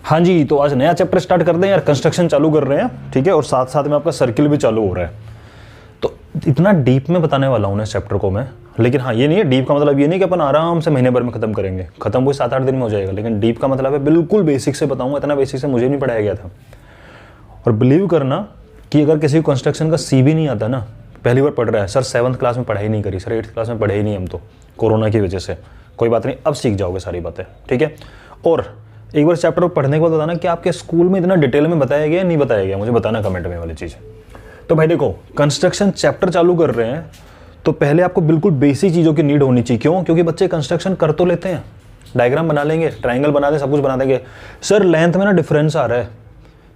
हाँ जी, तो आज नया चैप्टर स्टार्ट करते हैं यार, कंस्ट्रक्शन चालू कर रहे हैं, ठीक है, और साथ साथ में आपका सर्किल भी चालू हो रहा है। तो इतना डीप में बताने वाला हूँ ना इस चैप्टर को मैं, लेकिन हाँ ये नहीं है डीप का मतलब ये नहीं कि अपन आराम से महीने भर में खत्म करेंगे, खत्म वो 7-8 दिन में हो जाएगा, लेकिन डीप का मतलब है बिल्कुल बेसिक से बताऊँगा। इतना बेसिक से मुझे नहीं पढ़ाया गया था। और बिलीव करना कि अगर किसी को कंस्ट्रक्शन का सी भी नहीं आता ना, पहली बार पढ़ रहा है, सर 7th क्लास में पढ़ाई नहीं करी, सर 8th क्लास में पढ़े ही नहीं हम तो कोरोना की वजह से, कोई बात नहीं, अब सीख जाओगे सारी बातें, ठीक है। और एक बार चैप्टर पढ़ने के बाद बताना कि आपके स्कूल में इतना डिटेल में बताया गया नहीं बताया गया, मुझे बताना कमेंट में वाली चीज़। तो भाई देखो, कंस्ट्रक्शन चैप्टर चालू कर रहे हैं तो पहले आपको बिल्कुल बेसिक चीज़ों की नीड होनी चाहिए। क्यों? क्योंकि बच्चे कंस्ट्रक्शन कर तो लेते हैं, डायग्राम बना लेंगे, ट्राइंगल बना दें, सब कुछ बना देंगे। सर लेंथ में ना डिफरेंस आ रहा है,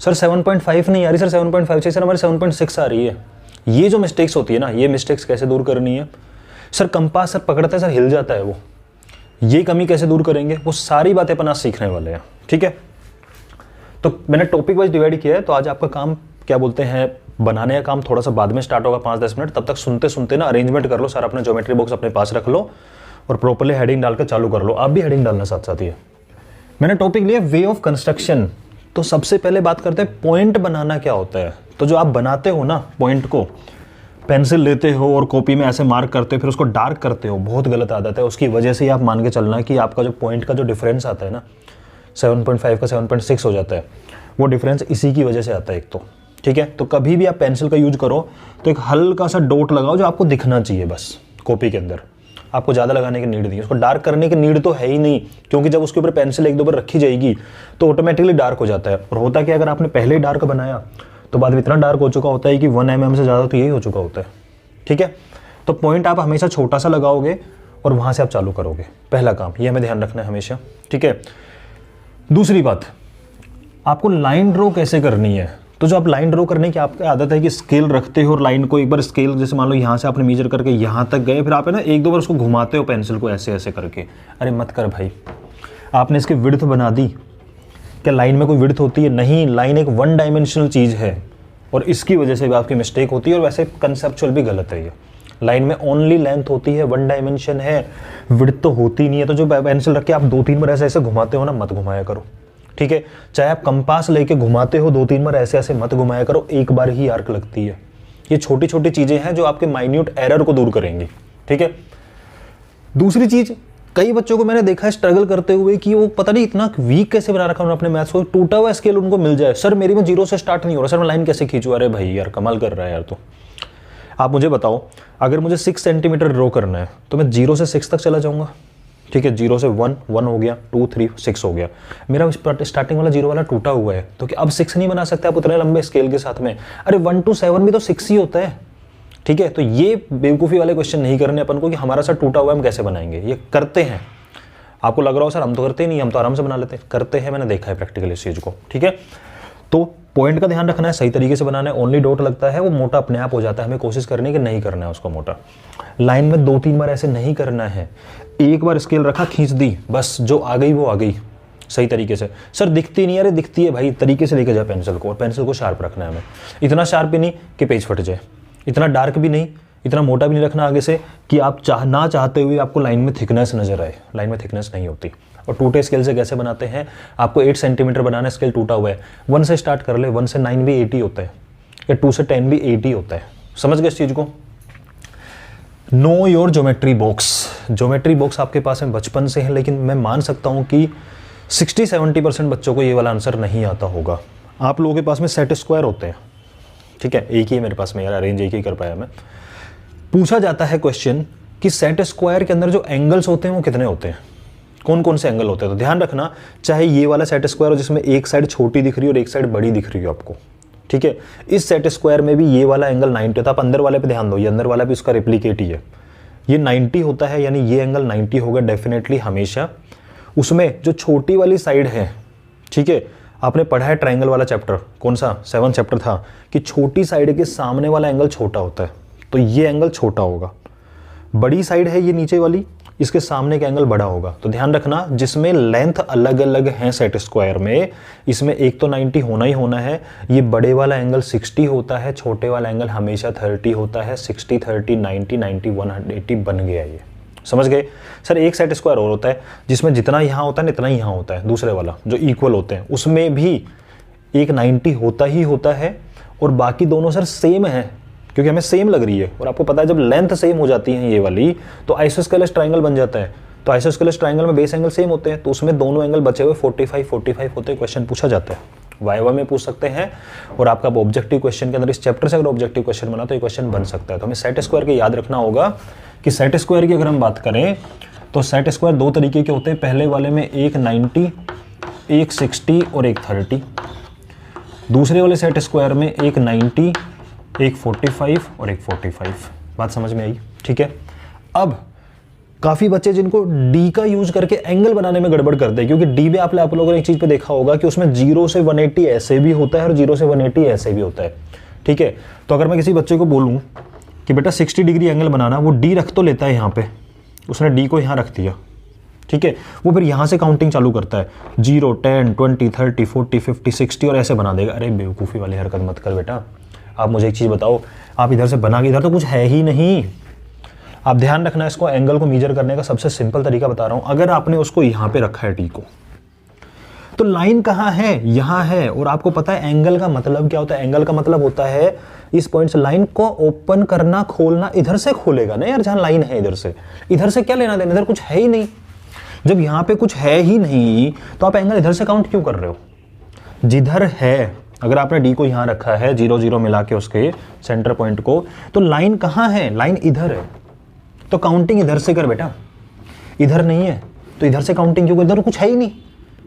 सर 7.5 नहीं आ रही, सर 7.5 चाहिए, सर हमारी 7.6 आ रही है। ये जो मिस्टेक्स होती है ना, ये मिस्टेक्स कैसे दूर करनी है? सर कंपास सर पकड़ता है, सर हिल जाता है वो, ये कमी कैसे दूर करेंगे? वो सारी बातें अपन आज सीखने वाले हैं, ठीक है। तो मैंने टॉपिक वाइज डिवाइड किया है, तो आज आपका काम क्या बोलते हैं, बनाने का काम थोड़ा सा बाद में स्टार्ट होगा 5-10 मिनट, तब तक सुनते सुनते ना अरेंजमेंट कर लो, सारा अपना ज्योमेट्री बॉक्स अपने पास रख लो और प्रॉपर्ली हेडिंग डालकर चालू कर लो। आप भी हेडिंग डालना साथ साथ ही है। मैंने टॉपिक लिया वे ऑफ कंस्ट्रक्शन। तो सबसे पहले बात करते हैं पॉइंट बनाना क्या होता है। तो जो आप बनाते हो ना पॉइंट को, पेंसिल लेते हो और कॉपी में ऐसे मार्क करते हो, फिर उसको डार्क करते हो, बहुत गलत आदत है। उसकी वजह से ही आप मान के चलना कि आपका जो पॉइंट का जो डिफरेंस आता है ना, 7.5 का 7.6 हो जाता है, वो डिफरेंस इसी की वजह से आता है एक तो, ठीक है। तो कभी भी आप पेंसिल का यूज करो तो एक हल्का सा डॉट लगाओ जो आपको दिखना चाहिए बस कॉपी के अंदर, आपको ज़्यादा लगाने की नीड नहीं है। उसको डार्क करने की नीड तो है ही नहीं, क्योंकि जब उसके ऊपर पेंसिल 1-2 बार रखी जाएगी तो ऑटोमेटिकली डार्क हो जाता है। और होता क्या, अगर आपने पहले ही डार्क बनाया तो बाद में इतना डार्क हो चुका होता है कि 1 mm से ज़्यादा तो यही हो चुका होता है, ठीक है। तो पॉइंट आप हमेशा छोटा सा लगाओगे और वहाँ से आप चालू करोगे, पहला काम ये हमें ध्यान रखना है हमेशा, ठीक है। दूसरी बात, आपको लाइन ड्रॉ कैसे करनी है। तो जो आप लाइन ड्रॉ करने की आपकी आदत है कि स्केल रखते हो और लाइन को एक बार स्केल, जैसे मान लो यहाँ से आपने मेजर करके यहाँ तक गए, फिर आप है ना 1-2 बार उसको घुमाते हो पेंसिल को ऐसे ऐसे करके। अरे मत कर भाई, आपने इसकी विड्थ बना दी, क्या लाइन में कोई विड्थ होती है? नहीं, लाइन एक 1 डायमेंशनल चीज़ है और इसकी वजह से भी आपकी मिस्टेक होती है। और वैसे कंसेप्चुअल भी गलत है ये, लाइन में ओनली लेंथ होती है, 1 डायमेंशन है, विड्थ तो होती नहीं है। तो जो पेंसिल रख के आप 2-3 बार ऐसे ऐसे घुमाते हो ना, मत घुमाया करो, ठीक है। चाहे आप कंपास लेके घुमाते हो 2-3 बार ऐसे ऐसे मत घुमाया करो, एक बार ही आर्क लगती है। ये छोटी छोटी चीज़ें हैं जो आपके माइन्यूट एरर को दूर करेंगी, ठीक है। दूसरी चीज़, कई बच्चों को मैंने देखा है स्ट्रगल करते हुए कि वो पता नहीं इतना वीक कैसे बना रखा उन्होंने अपने मैथ्स को, टूटा हुआ स्केल उनको मिल जाए, सर मेरी में 0 से स्टार्ट नहीं हो रहा, सर मैं लाइन कैसे खींचूं? अरे भाई यार कमाल कर रहा है यार। तो आप मुझे बताओ, अगर मुझे 6 सेंटीमीटर ड्रॉ करना है तो मैं 0 से 6 तक चला जाऊंगा, ठीक है। 0 से 1 हो गया, 2 3 6 हो गया, मेरा स्टार्टिंग वाला 0 वाला टूटा हुआ है, तो क्या अब 6 नहीं बना सकते आप उतने लंबे स्केल के साथ में? अरे 1 to 7 भी तो 6 ही होता है, ठीक है। तो ये बेवकूफ़ी वाले क्वेश्चन नहीं करने अपन को कि हमारा सर टूटा हुआ है हम कैसे बनाएंगे। ये करते हैं, आपको लग रहा हो सर हम तो करते ही नहीं, हम तो आराम से बना लेते हैं, करते हैं, मैंने देखा है प्रैक्टिकली इस चीज़ को, ठीक है। तो पॉइंट का ध्यान रखना है, सही तरीके से बनाना है। ओनली डॉट लगता है वो मोटा अपने आप हो जाता है, हमें कोशिश करनी है कि नहीं करना है उसको मोटा। लाइन में 2-3 बार ऐसे नहीं करना है, एक बार स्केल रखा खींच दी, बस जो आ गई वो आ गई सही तरीके से। सर दिखती नहीं, अरे दिखती है भाई, तरीके से लेके जाए पेंसिल को, और पेंसिल को शार्प रखना है हमें, इतना शार्प भी नहीं कि पेज फट जाए, इतना डार्क भी नहीं, इतना मोटा भी नहीं रखना आगे से कि आप ना चाहते हुए आपको लाइन में थिकनेस नजर आए। लाइन में थिकनेस नहीं होती। और टूटे स्केल से कैसे बनाते हैं, आपको 8 सेंटीमीटर बनाना, स्केल टूटा हुआ है, 1 से स्टार्ट कर ले, 1 से 9 भी 80 होता है, या 2 से 10 भी 80 होता है। समझ गए इस चीज़ को? Know your geometry box. Geometry box आपके पास में बचपन से है, लेकिन मैं मान सकता हूँ कि 60-70% बच्चों को ये वाला आंसर नहीं आता होगा। आप लोगों के पास में सेट स्क्वायर होते हैं, ठीक है, एक ही मेरे पास में यार, अरेंज एक ही कर पाया मैं। पूछा जाता है क्वेश्चन कि सेट स्क्वायर के अंदर जो एंगल्स होते हैं वो कितने होते हैं, कौन कौन से एंगल होते हैं। तो ध्यान रखना, चाहे ये वाला सेट स्क्वायर हो जिसमें एक साइड छोटी दिख रही है और एक साइड बड़ी दिख रही है आपको, ठीक है, इस सेट स्क्वायर में भी ये वाला एंगल 90 होता है। आप अंदर वाले पे ध्यान दो, ये अंदर वाला भी उसका रिप्लीकेट ही है, ये 90 होता है, यानी ये एंगल 90 होगा डेफिनेटली हमेशा। उसमें जो छोटी वाली साइड है, ठीक है, आपने पढ़ा है ट्राइंगल वाला चैप्टर, कौन सा 7th चैप्टर था, कि छोटी साइड के सामने वाला एंगल छोटा होता है, तो ये एंगल छोटा होगा। बड़ी साइड है ये नीचे वाली, इसके सामने का एंगल बड़ा होगा। तो ध्यान रखना, जिसमें लेंथ अलग अलग है सेट स्क्वायर में, इसमें एक तो 90 होना ही होना है। ये बड़े वाला एंगल 60 होता है, छोटे वाला एंगल हमेशा 30 होता है। 60 30 90 90 180 बन गया ये। समझ गए सर? एक सेट स्क्वायर और होता है जिसमें जितना यहाँ होता है इतना यहाँ होता है, दूसरे वाला जो इक्वल होते हैं उसमें भी एक 90 होता ही होता है, और बाकी दोनों सर सेम है क्योंकि हमें सेम लग रही है। और आपको पता है जब लेंथ सेम हो जाती है ये वाली तो आइसोस्केलेस ट्राइंगल बन जाता है। तो आइसोस्केलेस ट्राइंगल में बेस एंगल सेम होते हैं, तो उसमें दोनों एंगल बचे हुए 45 होते हैं। क्वेश्चन पूछा जाता है, वाइवा में पूछ सकते हैं, और आपका ऑब्जेक्टिव क्वेश्चन के अंदर इस चैप्टर से अगर ऑब्जेक्टिव क्वेश्चन बना तो ये क्वेश्चन बन सकता है। तो हमें सेट स्क्वायर के याद रखना होगा कि सेट स्क्वायर की अगर हम बात करें तो सेट स्क्वायर दो तरीके के होते हैं। पहले वाले में एक 90, एक 60 और एक 30। दूसरे वाले सेट स्क्वायर में एक 90, एक 45 और एक 45। बात समझ में आई? ठीक है। अब काफ़ी बच्चे जिनको डी का यूज करके एंगल बनाने में गड़बड़ करते हैं, क्योंकि डी में आप लोगों ने एक चीज़ पे देखा होगा कि उसमें 0 से 180 ऐसे भी होता है और 0 से 180 ऐसे भी होता है। ठीक है। तो अगर मैं किसी बच्चे को बोलूँ कि बेटा 60 डिग्री एंगल बनाना, वो डी रख तो लेता है यहाँ पे, उसने डी को यहाँ रख दिया। ठीक है। वो फिर यहाँ से काउंटिंग चालू करता है 0, 10, 20, 30, 40, 50, 60 और ऐसे बना देगा। अरे बेवकूफ़ी वाली हरकत मत कर बेटा। आप मुझे एक चीज़ बताओ, आप इधर से बना के इधर तो कुछ है ही नहीं। आप ध्यान रखना, इसको एंगल को मेजर करने का सबसे सिंपल तरीका बता रहा हूं। अगर आपने उसको यहां पे रखा है टी को, तो लाइन कहां है? यहां है। और आपको पता है एंगल का मतलब क्या होता है? एंगल का मतलब होता है इस पॉइंट से लाइन को ओपन करना, खोलना। इधर से खोलेगा ना यार, जहां लाइन है इधर से क्या लेना देना? इधर कुछ है ही नहीं। जब यहां पे कुछ है ही नहीं तो आप एंगल इधर से काउंट क्यों कर रहे हो? जिधर है, अगर आपने डी को यहां रखा है 0 0 मिला के उसके सेंटर पॉइंट को, तो लाइन कहां है? लाइन इधर है, तो काउंटिंग इधर से कर बेटा। इधर नहीं है तो इधर से काउंटिंग क्यों कर? इधर कुछ है ही नहीं,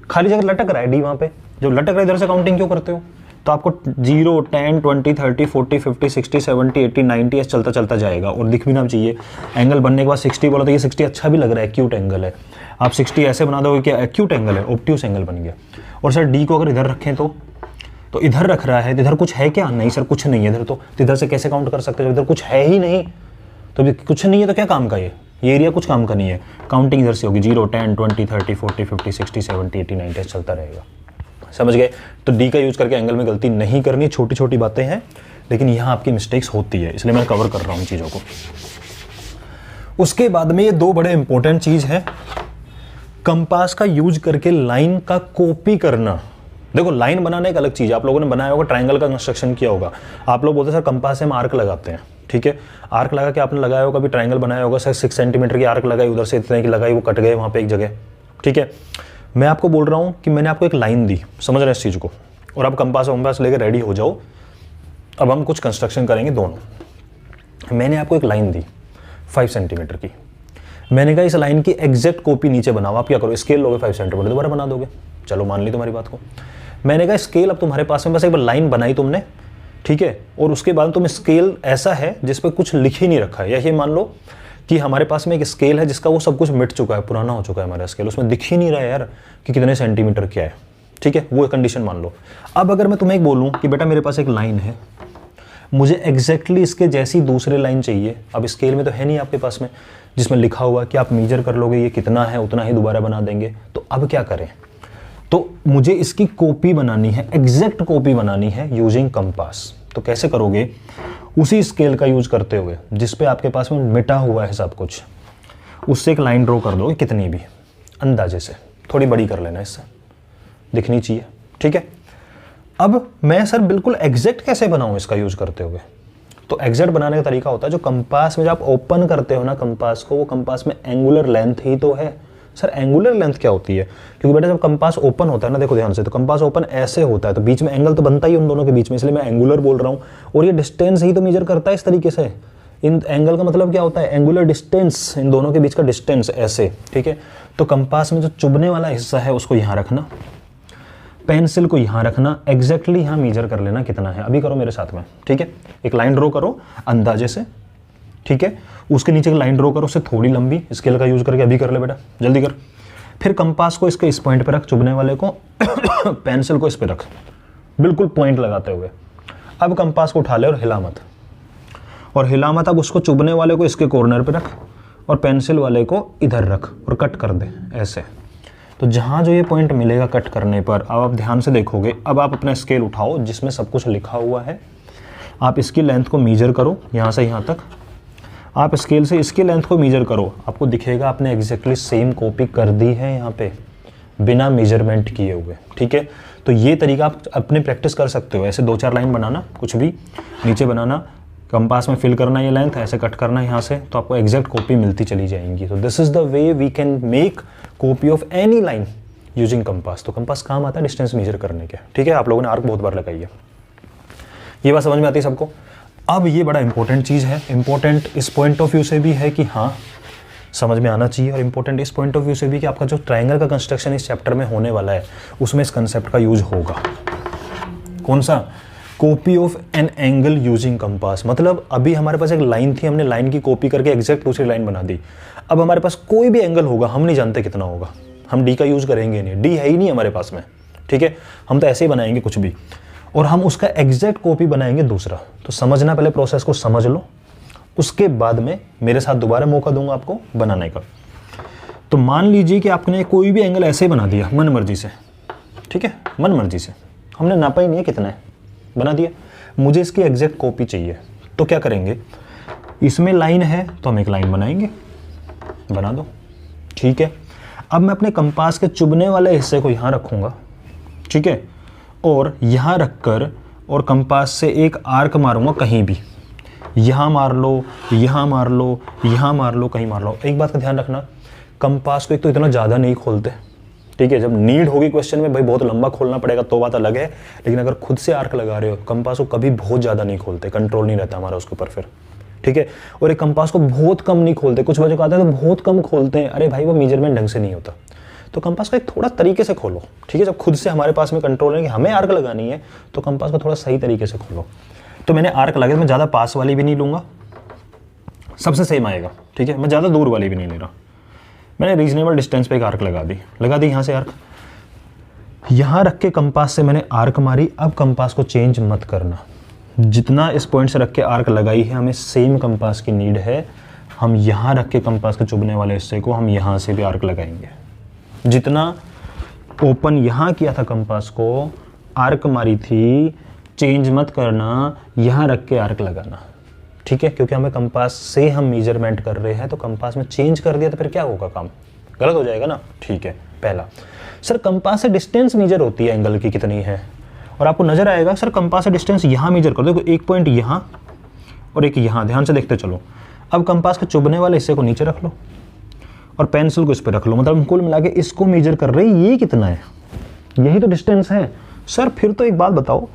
खाली जगह लटक रहा है डी वहां पे। जब लटक रहा है इधर से काउंटिंग क्यों करते हो? तो आपको 0, 10, 20, 30, 40, 50, 60, 70, 80, 90 ऐसे चलता चलता जाएगा। और दिख भी ना चाहिए। एंगल बनने के बाद 60 बोला तो ये 60 अच्छा भी लग रहा है, एक्यूट एंगल है। आप 60 ऐसे बना दोगे क्या? एक्यूट एंगल है, ऑब्ट्यूस एंगल बन गया। और सर डी को अगर इधर रखें तो इधर रख रहा है, इधर कुछ है क्या? नहीं सर कुछ नहीं है इधर। तो इधर से कैसे काउंट कर सकते हो? इधर कुछ है ही नहीं। तो अभी कुछ नहीं है तो क्या काम का ये एरिया कुछ काम का नहीं है। काउंटिंग इधर से होगी 0, 10, 20, 30, 40, 50, 60, 70, 80, 90 चलता रहेगा। समझ गए? तो डी का यूज करके एंगल में गलती नहीं करनी। छोटी छोटी बातें हैं लेकिन यहाँ आपकी मिस्टेक्स होती है, इसलिए मैं कवर कर रहा हूँ चीज़ों को। उसके बाद में ये दो बड़े इंपॉर्टेंट चीज़ है, कंपास का यूज करके लाइन का कॉपी करना। देखो लाइन बनाना एक अलग चीज़ है। आप लोगों ने बनाया होगा, ट्रायंगल का कंस्ट्रक्शन किया होगा। आप लोग बोलते हैं सर कंपास से हम आर्क लगाते हैं। ठीक है, आर्क लगा के आपने लगाया होगा, अभी ट्रायंगल बनाया होगा, सर 6 सेंटीमीटर की आर्क लगाई, उधर से इतने की लगाई, वो कट गए वहाँ पे एक जगह। ठीक है, मैं आपको बोल रहा हूँ कि मैंने आपको एक लाइन दी, समझ रहे हैं इस चीज़ को, और आप कंपास लेकर रेडी हो जाओ। अब हम कुछ कंस्ट्रक्शन करेंगे दोनों। मैंने आपको एक लाइन दी 5 सेंटीमीटर की, मैंने कहा इस लाइन की एग्जैक्ट कॉपी नीचे बनाओ। आप क्या करो, स्केल लोगे 5 सेंटीमीटर, दोबारा बना दोगे। चलो मान ली तुम्हारी बात को। मैंने कहा स्केल अब तुम्हारे पास में, बस एक बार लाइन बनाई तुमने, ठीक है, और उसके बाद तुम स्केल ऐसा है जिस पे कुछ लिख ही नहीं रखा है, या ये मान लो कि हमारे पास में एक स्केल है जिसका वो सब कुछ मिट चुका है, पुराना हो चुका है हमारा स्केल, उसमें दिख ही नहीं रहा है यार कि कितने सेंटीमीटर क्या है। ठीक है, वो कंडीशन मान लो। अब अगर मैं तुम्हें एक बोलूँ कि बेटा मेरे पास एक लाइन है, मुझे एग्जैक्टली इसके जैसी दूसरे लाइन चाहिए। अब स्केल में तो है नहीं आपके पास में जिसमें लिखा हुआ कि आप मेजर कर लोगे ये कितना है, उतना ही दोबारा बना देंगे। तो अब क्या करें, तो मुझे इसकी कॉपी बनानी है, एग्जैक्ट कॉपी बनानी है यूजिंग कंपास। तो कैसे करोगे, उसी स्केल का यूज करते हुए जिस पे आपके पास में मिटा हुआ है सब कुछ, उससे एक लाइन ड्रॉ कर दोगे, कितनी भी अंदाजे से, थोड़ी बड़ी कर लेना, इससे दिखनी चाहिए। ठीक है, अब मैं सर बिल्कुल एग्जैक्ट कैसे बनाऊं इसका यूज करते हुए, तो एग्जैक्ट बनाने का तरीका होता है जो कंपास में जब आप ओपन करते हो ना कंपास को, वो कंपास में एंगुलर लेंथ ही तो है। सर एंगुलर लेंथ क्या होती है, क्योंकि बेटा जब कंपास ओपन होता है ना, देखो ध्यान से, तो कंपास ओपन ऐसे होता है तो बीच में एंगल तो बनता ही उन दोनों के बीच में, इसलिए मैं एंगुलर बोल रहा हूँ। और ये डिस्टेंस ही तो मेजर करता है इस तरीके से। इन एंगल का मतलब क्या होता है, एंगुलर डिस्टेंस, इन दोनों के बीच का डिस्टेंस ऐसे। ठीक है, तो कंपास में जो चुभने वाला हिस्सा है उसको यहाँ रखना, पेंसिल को यहाँ रखना, एग्जैक्टली यहाँ मेजर कर लेना कितना है। अभी करो मेरे साथ में। ठीक है, एक लाइन ड्रॉ करो अंदाजे से। ठीक है, उसके नीचे एक लाइन ड्रॉ करो, उससे थोड़ी लंबी, स्केल का यूज करके। अभी कर ले बेटा, जल्दी कर। फिर कंपास को इसके इस पॉइंट पे रख, चुभने वाले को पेंसिल को इस पे रख, बिल्कुल पॉइंट लगाते हुए। अब कंपास को उठा ले और हिला मत, और हिला मत। अब उसको चुभने वाले को इसके कॉर्नर पे रख और पेंसिल वाले को इधर रख और कट कर दे ऐसे। तो जहाँ जो ये पॉइंट मिलेगा कट करने पर, अब आप ध्यान से देखोगे, अब आप अपना स्केल उठाओ जिसमें सब कुछ लिखा हुआ है, आप इसकी लेंथ को मेजर करो यहाँ से यहाँ तक। आप स्केल से इसके लेंथ को मेजर करो, आपको दिखेगा आपने एग्जैक्टली सेम कॉपी कर दी है यहाँ पे बिना मेजरमेंट किए हुए। ठीक है, तो ये तरीका आप अपने प्रैक्टिस कर सकते हो। ऐसे 2-4 लाइन बनाना, कुछ भी नीचे बनाना, कंपास में फिल करना ये लेंथ, ऐसे कट करना यहाँ से, तो आपको एग्जैक्ट कॉपी मिलती चली जाएंगी। तो this is the way we can make copy of any line using compass. तो कंपास काम आता है डिस्टेंस मेजर करने के। ठीक है, आप लोगों ने आर्क बहुत बार लगाई है, ये बात समझ में आती है सबको। अब ये बड़ा इंपॉर्टेंट चीज़ है, इंपॉर्टेंट इस पॉइंट ऑफ व्यू से भी है कि हाँ समझ में आना चाहिए, और इंपॉर्टेंट इस पॉइंट ऑफ व्यू से भी कि आपका जो ट्रायंगल का कंस्ट्रक्शन इस चैप्टर में होने वाला है उसमें इस कंसेप्ट का यूज होगा। कौन सा? Copy of an angle using compass. मतलब अभी हमारे पास एक लाइन थी, हमने लाइन की कॉपी करके एग्जैक्ट दूसरी लाइन बना दी। अब हमारे पास कोई भी एंगल होगा, हम नहीं जानते कितना होगा, हम डी का यूज करेंगे नहीं, डी है ही नहीं हमारे पास में। ठीक है, हम तो ऐसे ही बनाएंगे कुछ भी, और हम उसका एग्जैक्ट कॉपी बनाएंगे दूसरा। तो समझना, पहले प्रोसेस को समझ लो, उसके बाद में मेरे साथ दोबारा मौका दूंगा आपको बनाने का। तो मान लीजिए कि आपने कोई भी एंगल ऐसे ही बना दिया मन मर्जी से। ठीक है, मन मर्जी से, हमने नापा ही नहीं है कितना है, बना दिया। मुझे इसकी एग्जैक्ट कॉपी चाहिए, तो क्या करेंगे, इसमें लाइन है तो हम एक लाइन बनाएंगे, बना दो। ठीक है, अब मैं अपने कंपास के चुभने वाले हिस्से को यहाँ रखूँगा। ठीक है, और यहाँ रखकर और कंपास से एक आर्क मारूंगा कहीं भी, यहाँ मार लो, यहाँ मार लो, यहाँ मार लो, कहीं मार लो। एक बात का ध्यान रखना, कंपास को एक तो इतना ज़्यादा नहीं खोलते। ठीक है, जब नीड होगी क्वेश्चन में भाई बहुत लंबा खोलना पड़ेगा तो बात अलग है, लेकिन अगर खुद से आर्क लगा रहे हो कंपास को कभी बहुत ज़्यादा नहीं खोलते, कंट्रोल नहीं रहता हमारा उसके ऊपर फिर। ठीक है, और एक कंपास को बहुत कम नहीं खोलते, कुछ बच्चों को आता है तो बहुत कम खोलते हैं, अरे भाई वो मेजरमेंट ढंग से नहीं होता। तो कंपास को एक थोड़ा तरीके से खोलो। ठीक है, जब खुद से हमारे पास में कंट्रोल है कि हमें आर्क लगानी है तो कंपास को थोड़ा सही तरीके से खोलो। तो मैंने आर्क लगा, मैं ज़्यादा पास वाली भी नहीं लूँगा, सबसे सेम आएगा। ठीक है, मैं ज़्यादा दूर वाली भी नहीं ले रहा, मैंने रीजनेबल डिस्टेंस पे एक आर्क लगा दी यहाँ से आर्क, यहाँ रख के कंपास से मैंने आर्क मारी। अब कंपास को चेंज मत करना, जितना इस पॉइंट से रख के आर्क लगाई है हमें सेम कंपास की नीड है। हम यहाँ रख के कंपास के चुभने वाले हिस्से को हम यहाँ से भी आर्क लगाएंगे। जितना ओपन यहाँ किया था कंपास को, आर्क मारी थी, चेंज मत करना, यहाँ रख के आर्क लगाना। ठीक है, क्योंकि हमें कंपास से हम मेजरमेंट कर रहे हैं, तो कंपास में चेंज कर दिया तो फिर क्या होगा, काम गलत हो जाएगा ना। ठीक है, पहला सर कंपास से डिस्टेंस मेजर होती है एंगल की कितनी है, और आपको नजर आएगा सर कंपास से डिस्टेंस यहाँ मेजर कर दो, देखो एक पॉइंट यहाँ और एक यहाँ, ध्यान से देखते चलो। अब कंपास के चुभने वाले हिस्से को नीचे रख लो और पेंसिल को इस पर रख लो, मतलब हम कुल मिला के इसको मेजर कर रहे हैं, ये कितना है, यही तो डिस्टेंस है। सर फिर तो एक बात बताओ,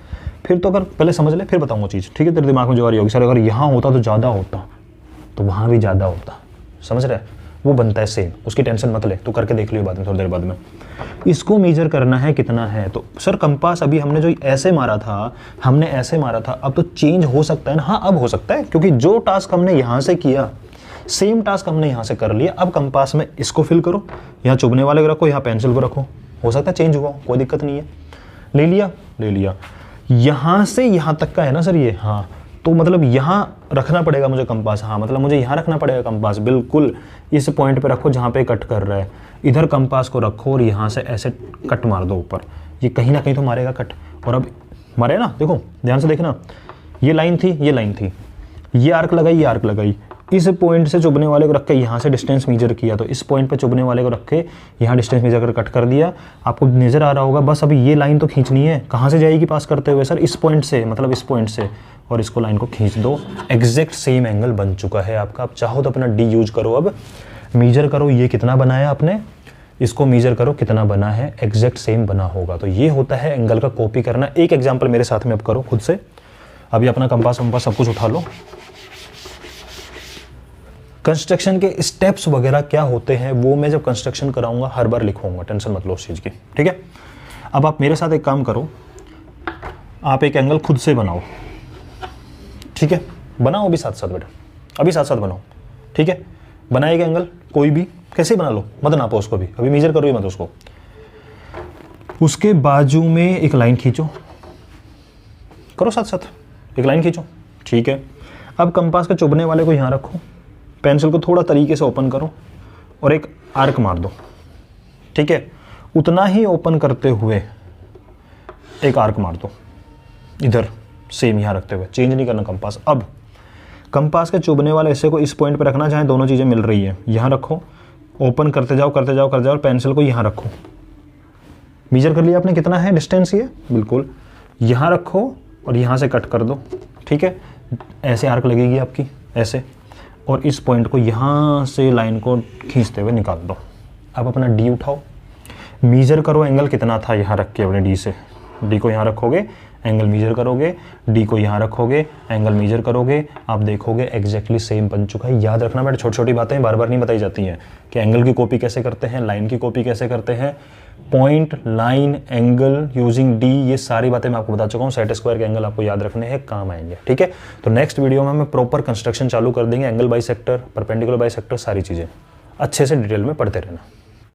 फिर तो अगर पहले समझ ले फिर बताऊंगा चीज़। ठीक है, तेरे दिमाग में जो आ रही होगी, सर अगर यहाँ होता तो ज़्यादा होता, तो वहाँ भी ज़्यादा होता, समझ रहे, वो बनता है सेम, उसकी टेंशन मत ले, तो करके देख लियो बाद में, थोड़ी देर बाद में। इसको मेजर करना है कितना है, तो सर कंपास अभी हमने जो ऐसे मारा था, हमने ऐसे मारा था, अब तो चेंज हो सकता है ना। हाँ अब हो सकता है, क्योंकि जो टास्क हमने यहाँ से किया सेम टास्क हमने यहाँ से कर लिया। अब कंपास में इसको फिल करो, यहाँ चुभने वाले को रखो, यहाँ पेंसिल को रखो, हो सकता है चेंज हुआ, कोई दिक्कत नहीं है। ले लिया, यहाँ से यहाँ तक का है ना सर ये, हाँ तो मतलब यहाँ रखना पड़ेगा मुझे कंपास, हाँ मतलब मुझे यहाँ रखना पड़ेगा कंपास, बिल्कुल इस पॉइंट पे रखो जहाँ पे कट कर रहा है, इधर कंपास को रखो और यहाँ से ऐसे कट मार दो ऊपर, ये कहीं ना कहीं तो मारेगा कट। और अब मारे ना, देखो ध्यान से देखना, ये लाइन थी, ये लाइन थी, ये आर्क लगाई, ये आर्क लगाई, इस पॉइंट से चुभने वाले को रख के यहाँ से डिस्टेंस मेजर किया, तो इस पॉइंट पे चुभने वाले को रख के यहाँ डिस्टेंस मेजर कर कट कर दिया। आपको नजर आ रहा होगा, बस अभी ये लाइन तो खींचनी है, कहाँ से जाएगी पास करते हुए, सर इस पॉइंट से, मतलब इस पॉइंट से, और इसको लाइन को खींच दो, एग्जैक्ट सेम एंगल बन चुका है आपका। आप चाहो तो अपना डी यूज करो, अब मेजर करो ये कितना बनाया आपने, इसको मेजर करो कितना बना है, एग्जैक्ट सेम बना होगा। तो ये होता है एंगल का कॉपी करना। एक एग्जाम्पल मेरे साथ में अब करो खुद से, अभी अपना कंपास वंपास सब कुछ उठा लो। कंस्ट्रक्शन के स्टेप्स वगैरह क्या होते हैं वो मैं जब कंस्ट्रक्शन कराऊंगा हर बार लिखूंगा, टेंशन मत लो उस चीज़ की। ठीक है, अब आप मेरे साथ एक काम करो, आप एक एंगल खुद से बनाओ। ठीक है, बनाओ अभी साथ साथ बेटा, अभी साथ साथ बनाओ। ठीक है, बनाएगा एंगल कोई भी, कैसे बना लो, मत नापो उसको भी, अभी मेजर करो ही मत उसको। उसके बाजू में एक लाइन खींचो, करो साथ साथ, एक लाइन खींचो। ठीक है, अब कंपास के चुभने वाले को यहाँ रखो, पेंसिल को थोड़ा तरीके से ओपन करो और एक आर्क मार दो। ठीक है, उतना ही ओपन करते हुए एक आर्क मार दो इधर, सेम यहाँ रखते हुए, चेंज नहीं करना कंपास। अब कंपास के चुभने वाले हिस्से को इस पॉइंट पर रखना, जहाँ दोनों चीज़ें मिल रही है, यहाँ रखो, ओपन करते जाओ करते जाओ करते जाओ, और पेंसिल को यहाँ रखो। मेजर कर लिया आपने कितना है डिस्टेंस, ये बिल्कुल यहाँ रखो और यहाँ से कट कर दो, ठीक है। ऐसे आर्क लगेगी आपकी, ऐसे, और इस पॉइंट को यहाँ से लाइन को खींचते हुए निकाल दो। अब अपना डी उठाओ, मेजर करो एंगल कितना था, यहाँ रख के अपने डी से, डी को यहाँ रखोगे, एंगल मेजर करोगे, डी को यहाँ रखोगे, एंगल मेजर करोगे, आप देखोगे एग्जैक्टली सेम बन चुका है। याद रखना बेटा, छोटी छोटी बातें बार बार नहीं बताई जाती हैं कि एंगल की कॉपी कैसे करते हैं, लाइन की कॉपी कैसे करते हैं, point, line, angle using D, ये सारी बातें मैं आपको बता चुका हूँ। सेट स्क्वायर के एंगल आपको याद रखने हैं, काम आएंगे, ठीक है। तो नेक्स्ट वीडियो में हम प्रॉपर कंस्ट्रक्शन चालू कर देंगे, एंगल बाइसेक्टर, परपेंडिकुलर बाइसेक्टर, सारी चीज़ें अच्छे से डिटेल में पढ़ते रहना।